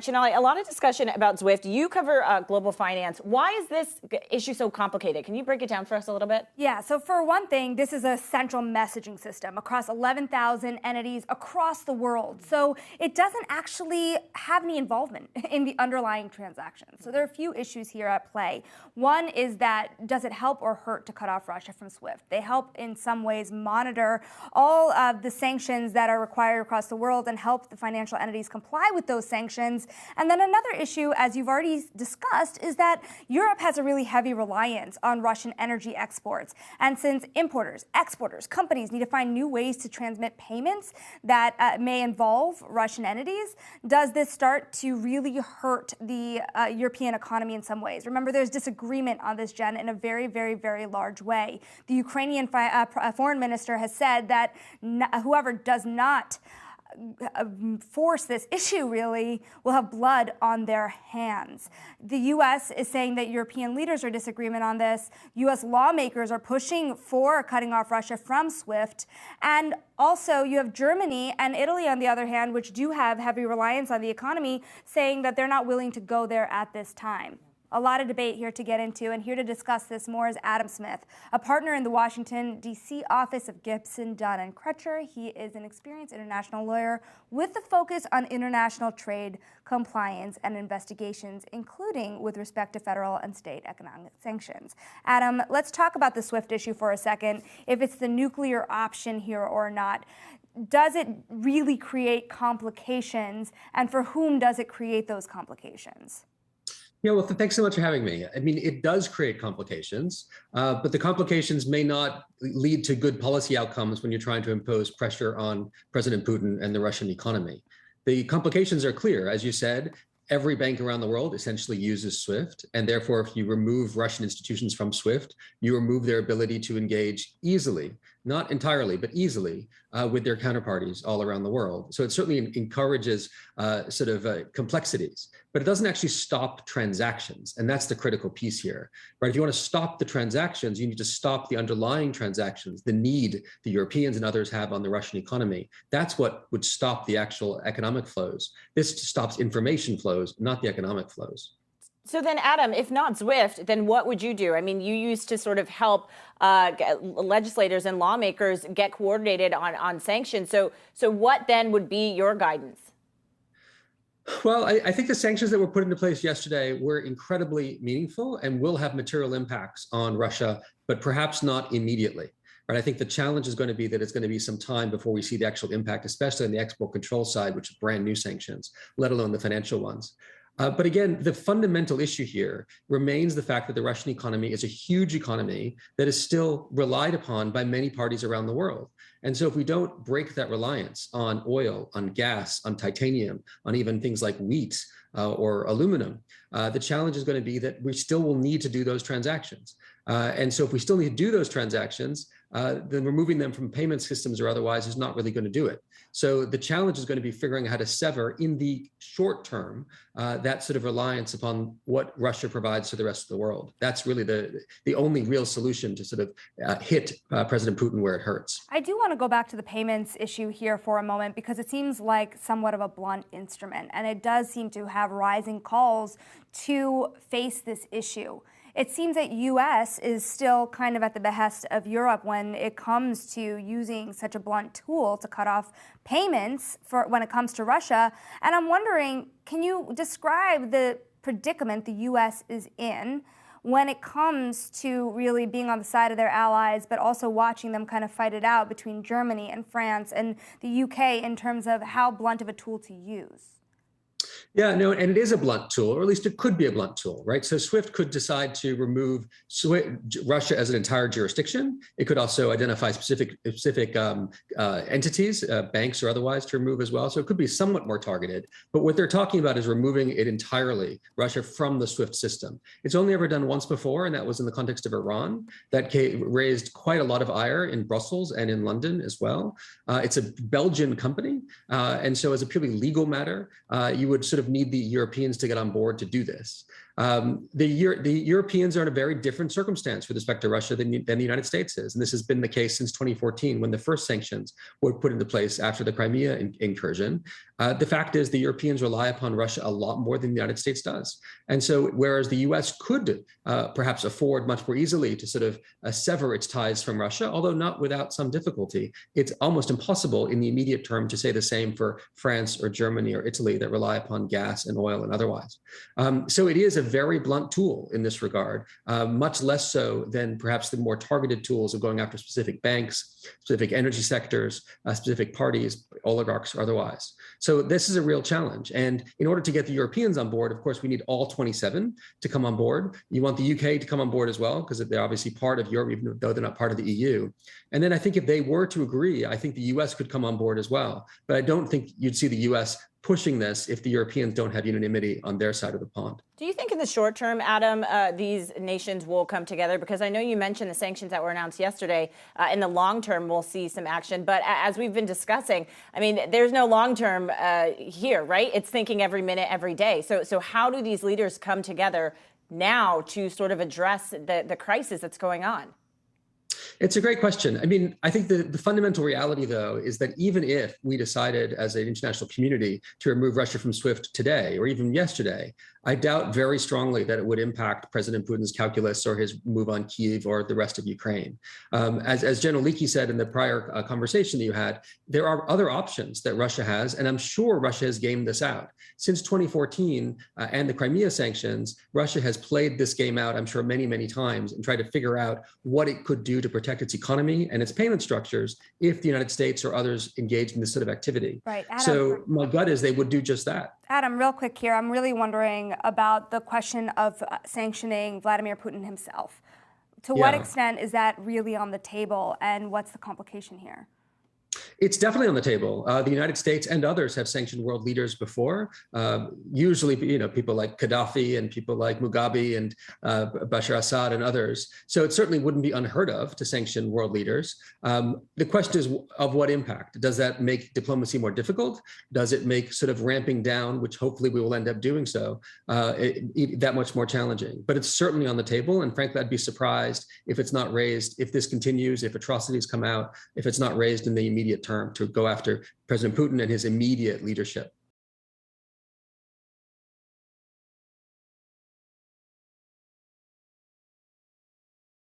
Janelle, a lot of discussion about SWIFT. You cover global finance. Why is this issue so complicated? Can you break it down for us a little bit? Yeah, so for one thing, this is a central messaging system across 11,000 entities across the world. So it doesn't actually have any involvement in the underlying transactions. So there are a few issues here at play. One is that does it help or hurt to cut off Russia from SWIFT? They help in some ways monitor all of the sanctions that are required across the world and help the financial entities comply with those sanctions. And then another issue, as you've already discussed, is that Europe has a really heavy reliance on Russian energy exports. And since importers, exporters, companies need to find new ways to transmit payments that may involve Russian entities, does this start to really hurt the European economy in some ways? Remember, there's disagreement on this, Jen, in a very, very, very large way. The Ukrainian foreign minister has said that whoever does not force this issue really will have blood on their hands. The U.S. is saying that European leaders are in disagreement on this. U.S. lawmakers are pushing for cutting off Russia from SWIFT. And also you have Germany and Italy, on the other hand, which do have heavy reliance on the economy, saying that they're not willing to go there at this time. A lot of debate here to get into, and here to discuss this more is Adam Smith, a partner in the Washington, D.C. office of Gibson, Dunn, and Crutcher. He is an experienced international lawyer with a focus on international trade, compliance, and investigations, including with respect to federal and state economic sanctions. Adam, let's talk about the SWIFT issue for a second, if it's the nuclear option here or not. Does it really create complications, and for whom does it create those complications? Yeah, well, thanks so much for having me. I mean, it does create complications, but the complications may not lead to good policy outcomes when you're trying to impose pressure on President Putin and the Russian economy. The complications are clear. As you said, every bank around the world essentially uses SWIFT. And therefore, if you remove Russian institutions from SWIFT, you remove their ability to engage easily, not entirely, but easily with their counterparties all around the world. So it certainly encourages complexities, but it doesn't actually stop transactions. And that's the critical piece here, right? If you want to stop the transactions, you need to stop the underlying transactions, the need the Europeans and others have on the Russian economy. That's what would stop the actual economic flows. This stops information flows, not the economic flows. So then, Adam, if not SWIFT, then what would you do? I mean, you used to sort of help legislators and lawmakers get coordinated on sanctions. So what then would be your guidance? Well, I think the sanctions that were put into place yesterday were incredibly meaningful and will have material impacts on Russia, but perhaps not immediately. Right? I think the challenge is going to be that it's going to be some time before we see the actual impact, especially on the export control side, which is brand new sanctions, let alone the financial ones. But again, the fundamental issue here remains the fact that the Russian economy is a huge economy that is still relied upon by many parties around the world. And so if we don't break that reliance on oil, on gas, on titanium, on even things like wheat or aluminum, the challenge is going to be that we still will need to do those transactions. And so if we still need to do those transactions, then removing them from payment systems or otherwise is not really going to do it. So the challenge is going to be figuring out how to sever in the short term that sort of reliance upon what Russia provides to the rest of the world. That's really the only real solution to sort of hit President Putin where it hurts. I do want to go back to the payments issue here for a moment, because it seems like somewhat of a blunt instrument, and it does seem to have rising calls to face this issue. It seems that U.S. is still kind of at the behest of Europe when it comes to using such a blunt tool to cut off payments when it comes to Russia. And I'm wondering, can you describe the predicament the U.S. is in when it comes to really being on the side of their allies, but also watching them kind of fight it out between Germany and France and the U.K. in terms of how blunt of a tool to use? Yeah, no, and it is a blunt tool, or at least it could be a blunt tool, right? So SWIFT could decide to remove Russia as an entire jurisdiction. It could also identify specific entities, banks or otherwise, to remove as well. So it could be somewhat more targeted. But what they're talking about is removing it entirely, Russia, from the SWIFT system. It's only ever done once before, and that was in the context of Iran. That raised quite a lot of ire in Brussels and in London as well. It's a Belgian company, and so as a purely legal matter, you would sort of need the Europeans to get on board to do this. The Europeans are in a very different circumstance with respect to Russia than the United States is. And this has been the case since 2014 when the first sanctions were put into place after the Crimea incursion. The fact is the Europeans rely upon Russia a lot more than the United States does. And so whereas the US could perhaps afford much more easily to sort of sever its ties from Russia, although not without some difficulty, it's almost impossible in the immediate term to say the same for France or Germany or Italy that rely upon gas and oil and otherwise. So it is a very blunt tool in this regard, much less so than perhaps the more targeted tools of going after specific banks, specific energy sectors, specific parties, oligarchs or otherwise. So this is a real challenge. And in order to get the Europeans on board, of course, we need all 27 to come on board. You want the UK to come on board as well, because they're obviously part of Europe, even though they're not part of the EU. And then I think if they were to agree, I think the US could come on board as well. But I don't think you'd see the US pushing this if the Europeans don't have unanimity on their side of the pond. Do you think in the short term, Adam, these nations will come together? Because I know you mentioned the sanctions that were announced yesterday. In the long term, we'll see some action. But as we've been discussing, I mean, there's no long term here, right? It's thinking every minute, every day. So how do these leaders come together now to sort of address the crisis that's going on? It's a great question. I mean, I think the fundamental reality, though, is that even if we decided as an international community to remove Russia from SWIFT today or even yesterday, I doubt very strongly that it would impact President Putin's calculus or his move on Kyiv or the rest of Ukraine. As General Leakey said in the prior conversation that you had, there are other options that Russia has, and I'm sure Russia has gamed this out. Since 2014 and the Crimea sanctions, Russia has played this game out, I'm sure, many, many times and tried to figure out what it could do to protect its economy and its payment structures if the United States or others engaged in this sort of activity. Right. Adam, so my gut is they would do just that. Adam, real quick here, I'm really wondering about the question of sanctioning Vladimir Putin himself. To what extent is that really on the table, and what's the complication here? It's definitely on the table. The United States and others have sanctioned world leaders before. Usually, people like Gaddafi and people like Mugabe and Bashar Assad and others. So it certainly wouldn't be unheard of to sanction world leaders. The question is of what impact? Does that make diplomacy more difficult? Does it make sort of ramping down, which hopefully we will end up doing so, that much more challenging? But it's certainly on the table. And frankly, I'd be surprised if it's not raised, if this continues, if atrocities come out, if it's not raised in the immediate term to go after President Putin and his immediate leadership.